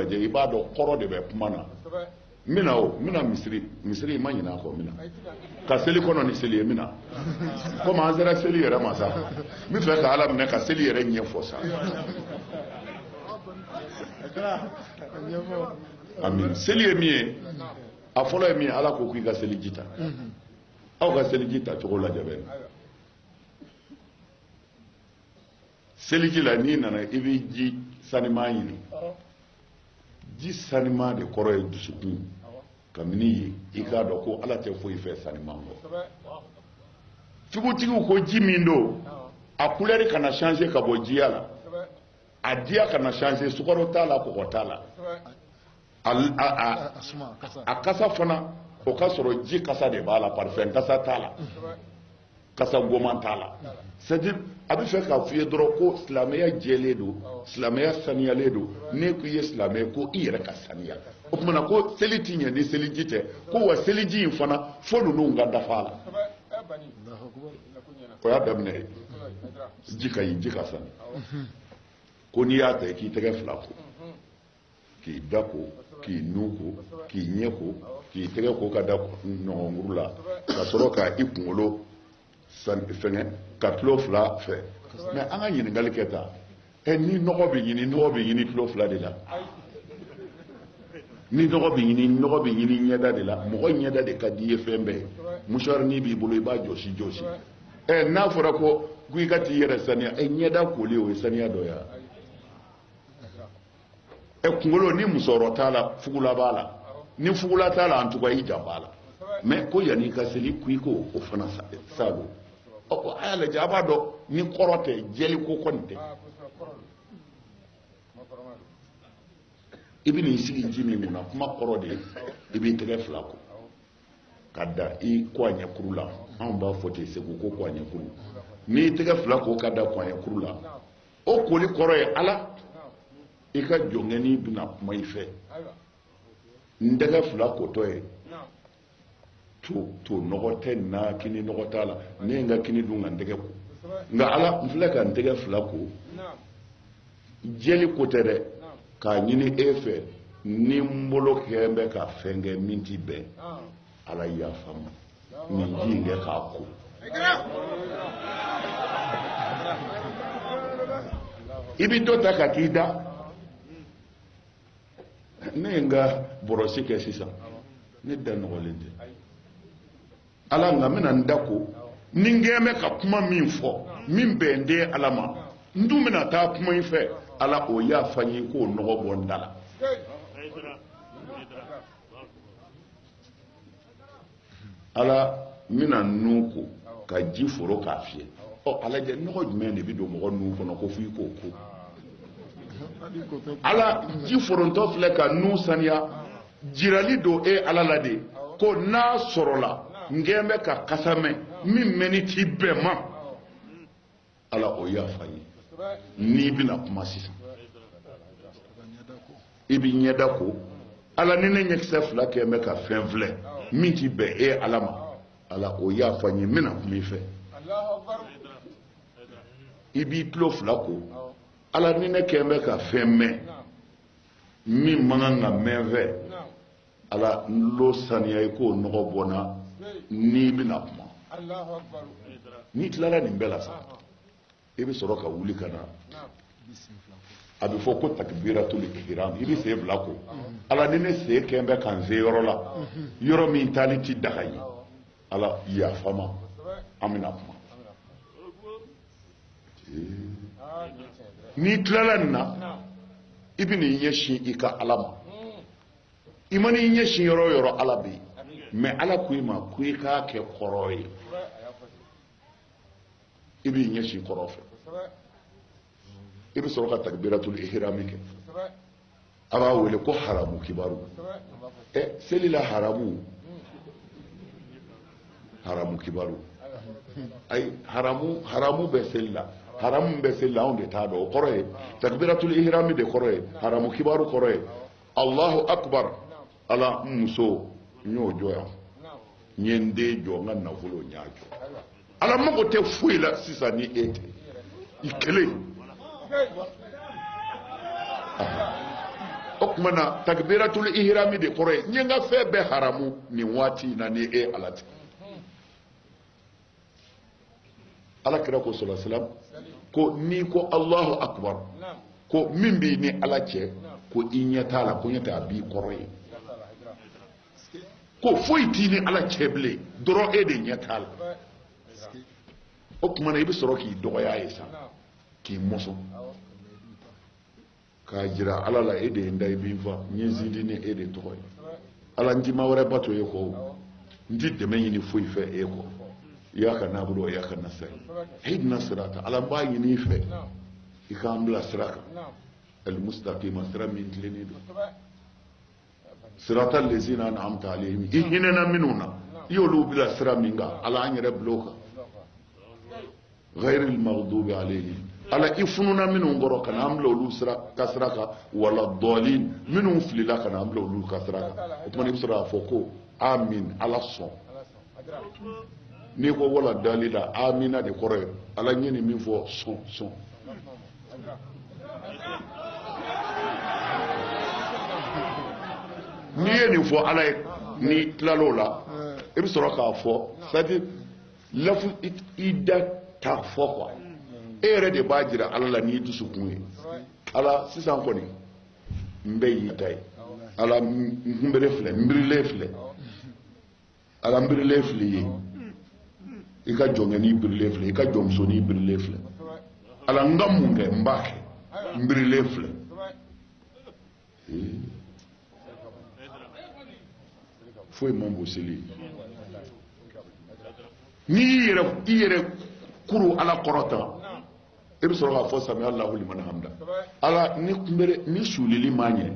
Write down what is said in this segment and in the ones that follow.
i b'a dɔn kɔrɔ de bɛ kuma na n bɛna misiri ma ɲin'a kɔ n bɛna ka seli kɔnɔ ni seli ye n bɛna komi an sera seli yɛrɛ ma sa n bɛ fɛ ka Ala minɛ ka seli yɛrɛ ɲɛfɔ sa amin seli ye min ye a fɔlɔ ye min ye Ala ko k'i ka seli ji ta aw ka seli ji ta cogo lajɛ bɛ seli ji la n'i nana i bɛ ji sanima ɲini ji sanima de kɔrɔ ye dusukun kabini ye i k'a dɔn ko Ala tɛ foyi fɛ sanima kɔ figutigiw ko ji min don a couleur kana changer ka bɔ jiya la a diya kana changer sukaro t'a la kɔgɔ t'a la a kasa fana o ka sɔrɔ ji kasa de b'a la parfum kasa t'a la kasa goman t'a la c'est-à-dire a bɛ fɛ k'a f'i ye dɔrɔn ko silamɛya jɛlen don silamɛya saniyalen don ne ko i ye silamɛ ko i yɛrɛ ka saniya o tumana ko seli ti ɲɛ ni seliji tɛ ko wa seliji in fana fo ninnu ka dafa a la o y'a daminɛ ye ji ka ɲi ji ka sani ko n'i y'a ta i k'i tɛgɛ fila ko k'i da ko k'i nun ko k'i ɲɛ ko k'i tɛgɛ ko ka da ɲɔgɔnkuru la ka sɔrɔ ka i kunkolo fɛngɛ ka kilo fila fɛ mais an ka ɲininkali kɛ tan ni nɔgɔ bɛ ɲini kilo fila de la ni nɔgɔ bɛ ɲini ɲɛda de la mɔgɔ ɲɛda de ka di i ye fɛn bɛɛ mouchoir ni b'i bolo i b'a jɔsi n'a fɔra ko i ka t'i yɛrɛ saniya ɲɛda koli o ye saniya dɔ ya kunkolo ni musɔrɔ t'a la fugula b'a la ni fugula t'a la en tout cas i jan b'a la mais ko yanni ka seli ko i ko o fana sago a y'a lajɛ a b'a dɔn ni kɔrɔ tɛ jɛli ko kɔni tɛ i bɛ n'i sigi ji min kunna kuma kɔrɔ de i b'i tɛgɛ fila ko ka da i kɔ a ɲɛkuru la anw b'a fɔ ten Segu ko kɔ a ɲɛkuru n'i tɛgɛ fila ko ka da kɔ a ɲɛkuru la o koli kɔrɔ ye Ala i ka jɔnkɛni bɛna kuma i fɛ n tɛgɛ fila kotɔ ye to nɔgɔ tɛ nin na kini nɔgɔ t'a la ne ye n ka kini dun ka n tɛgɛ ko nka Ala n filɛ ka n tɛgɛ fila ko jɛli ko tɛ dɛ k'a ɲini e fɛ ni n bolo kɛ bɛ ka fɛn kɛ min t'i bɛn Ala yafa n ma nin ji in kɛ k'a ko i bɛ dɔ ta ka k'i da ne ye n ka bɔrɔsi kɛ sisan ne da nɔgɔlen tɛ Ala nka n bɛna n da ko ni n kɛn bɛ ka kuma min fɔ min bɛn tɛ Ala ma n dun bɛna taa kuma in fɛ Ala o yafa n ye k'o nɔgɔ bɔ n da la Ala n bɛna nun ko ka ji foro k'a fiyɛ a lajɛ nɔgɔ jumɛn de bɛ don mɔgɔ nun kɔnɔ ko f'i k'o ko Ala ji forontɔ filɛ ka nun saniya jirali don Ala la de ko n'a sɔrɔla n kɛn bɛ ka kasa mɛn min mɛnni t'i bɛn ma Ala o yafa n ye n'i bɛna kuma sisan i bɛ ɲɛda ko Ala ni ne ɲɛkisɛ fila kɛn bɛ ka fɛn filɛ min t'i bɛn Ala ma Ala o yafa n ye n bɛna kuma i fɛ i b'i tulo fila ko Ala ni ne kɛn bɛ ka fɛn mɛn min man kan ka mɛn fɛ Ala n lo saniya i k'o nɔgɔ bɔ n na n'i bɛna kuma n'i tilara nin bɛɛ la sa i bɛ sɔrɔ ka wuli ka na a bɛ fɔ ko takbiratul ihram i bɛ sen fila ko Ala ni ne sen kɛn bɛ ka n se yɔrɔ la yɔrɔ min taali tɛ daga ye Ala yafa n ma an bɛna kuma n'i tilala nin na i bɛ n'i ɲɛsin i ka Ala ma i ma n'i ɲɛsin yɔrɔ o yɔrɔ Ala bɛ yen mais Ala ko i ma ko i k'a kɛ kɔrɔ ye i b'i ɲɛsin kɔrɔ fɛ i bɛ sɔrɔ ka takbiratul ihram kɛ a b'a wele ko haramu kibaru seli la haramu kibaru ayi haramu bɛ seli la haramu bɛ seli la anw de t'a dɔn o kɔrɔ ye takbiratul ihram de kɔrɔ ye haramu kibaru kɔrɔ ye Allahu akbar Ala n muso n y'o jɔ yan n ye n den jɔ n ka nafolo n y'a jɔ Ala mago tɛ foyi la sisan ni e tɛ i kelen o kuma na takbiratul ihrami de kore nyenga fe be haramu ni wati na ni alati ala kira ko sallallahu alaihi wasallam ko ni ko Allahu akbar ko min bi ni ala ce ko inyata la ko nyata bi kore ko foyti ni ala ceble doro de nyata la o kuma na ibi soro ki dogoya yesa ki moso ka jira ala la ede ndai bi fa nyezidi ni ede toy ala njima wara bato ye ko ndi de men ni foyi fe e ko ya ka na budo ya ka na sai hidna sirata ala ba ni fe ikam la sirata al mustaqim sirat min dilini do sirata allazina an'amta alaihim ihinna minuna yolu bila sirat minga ala anyere bloka غير المغضوب عليهم ala ifununa minnu ngoro kana amla olu sira kasraka wala dolin minnu filila kana amla olu kasraka o kuma ni sira foko amin ala son ni ko wala dalila amina de kore ala nyeni min fo son ni yeni fo ala ni tlalola e bi soro ka fo c'est-à-dire lafu ida ta fo quoi e yɛrɛ de b'a jira ala la n'i dusukun ye ala sisan kɔni n bɛ y'i ta ye ala nbere filɛ nbirilen filɛ ala nbirilen filɛ ye i ka jɔnkɛni birilen filɛ i ka jɔnmusonin birilen filɛ ala n ka mun kɛ n b'a kɛ nbirilen filɛ foyi man bon seli n'i yɛrɛ kuru ala kɔrɔta e bɛ sɔrɔ k'a fɔ sami Allahu liman hamda ala ni sulili ma ɲɛ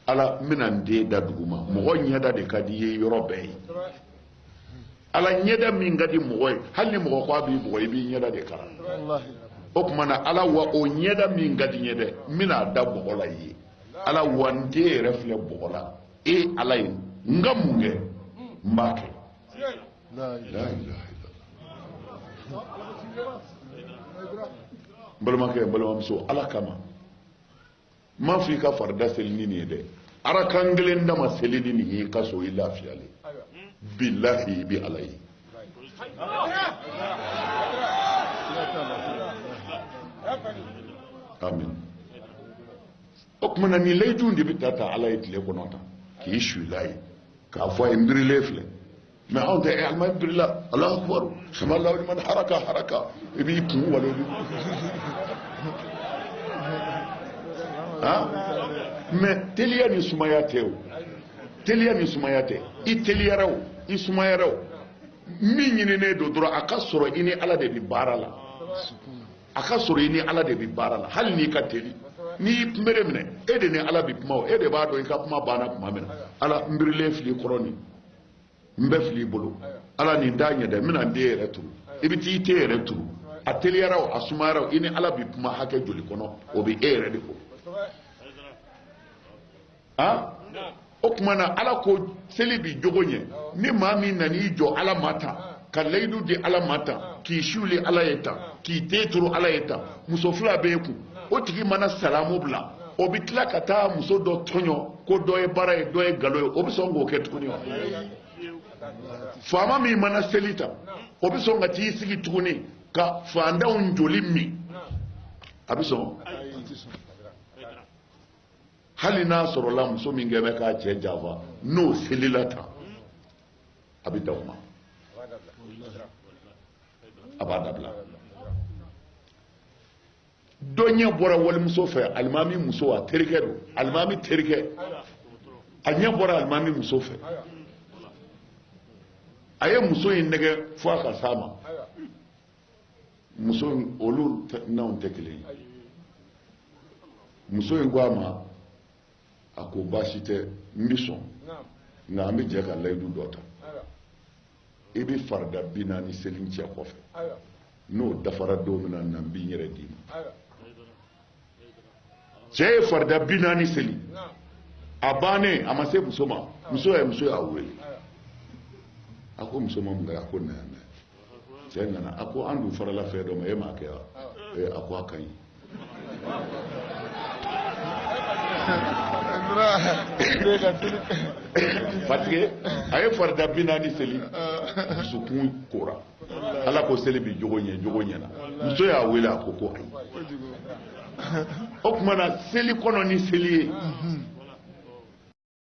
ala n bɛna n den da dugu ma mɔgɔ ɲɛda de ka di i ye yɔrɔ bɛɛ ye ala ɲɛda min ka di mɔgɔ ye hali ni mɔgɔ ko a b'i bugɔ i b'i ɲɛda de kala o tuma na ala wa o ɲɛda min ka di n ye dɛ n bɛna da bɔgɔ la i ye ala wa n den yɛrɛ filɛ bɔgɔ la e ala ye n ka mun kɛ n b'a kɛ la ilaha illallah balimakɛ balimamuso ala kama ma f'i ka farida seli ni nin ye dɛ arakan kelen dama seli ni nin ye ka so i lafiyalen billahi i bi ala ye amin o tuma na nin layidu de bɛ ta ala ye tile kɔnɔ tan k'i suila ye k'a fɔ a ye n birilen filɛ mɛ anw tɛ alhamdulillah Allahu akbar sami Allahu liman haraka i b'i kun wale mɛ teliya ni sumaya tɛ o teliya ni sumaya tɛ i teliyara o i sumayara o min ɲininen don dɔrɔn a ka sɔrɔ i ni ala de bɛ baara la a ka sɔrɔ i ni ala de bɛ baara la hali n'i ka teli n'i y'i kunbere minɛ e de ni ala bɛ kuma o e de b'a dɔn i ka kuma banna tuma min na ala n birilen fili kɔrɔ nin n bɛ fili i bolo ala nin t'a ɲɛ dɛ n bɛna n den yɛrɛ turu i bɛ t'i den yɛrɛ turu a teliyara o a sumayara o i ni ala bɛ kuma hakɛ joli kɔnɔ o bɛ e yɛrɛ de ko o tuma na ala ko seli bi jogo ɲɛ ni maa min nan'i jɔ ala ma tan ka layidu di ala ma tan k'i siwuli ala ye tan k'i den turu ala ye tan muso fila b'e kun o tigi mana salamu bila o bɛ tila ka taa muso dɔ tɔɲɔ ko dɔ ye baara ye dɔ ye nkalon ye o bɛ sɔn k'o kɛ tuguni wa faama min mana seli ta o bɛ sɔn ka t'i sigi tuguni ka fantanw joli min a bɛ sɔn hali n'a sɔrɔla muso min kɛ bɛ k'a cɛ janfa n'o selila tan a bɛ da o ma a b'a dabila dɔ ɲɛ bɔra walimuso fɛ alimami muso a terikɛ don alimami terikɛ a ɲɛ bɔra alimami muso fɛ a ye muso in nɛgɛ fo a ka s'a ma muso in olu n'anw tɛ kelen ye muso in ko a ma a ko baasi tɛ n bɛ sɔn nka an bɛ jɛ ka layidu dɔ ta i bɛ farida 40 seli cɛ kɔfɛ n'o dafara don min na n b'i yɛrɛ d'i ma cɛ ye farida 40 seli a bannen a ma se muso ma muso y'a wele a ko muso ma mun kɛ a ko na yan cɛ nana a ko an dun farala fɛn dɔ ma e m'a kɛ wa a ko a ka ɲi fatigué a ye farida 40 seli dusukun kora ala ko seli bi jogo ɲɛna muso y'a wele a ko ayi o tuma na seli kɔnɔ ni seli ye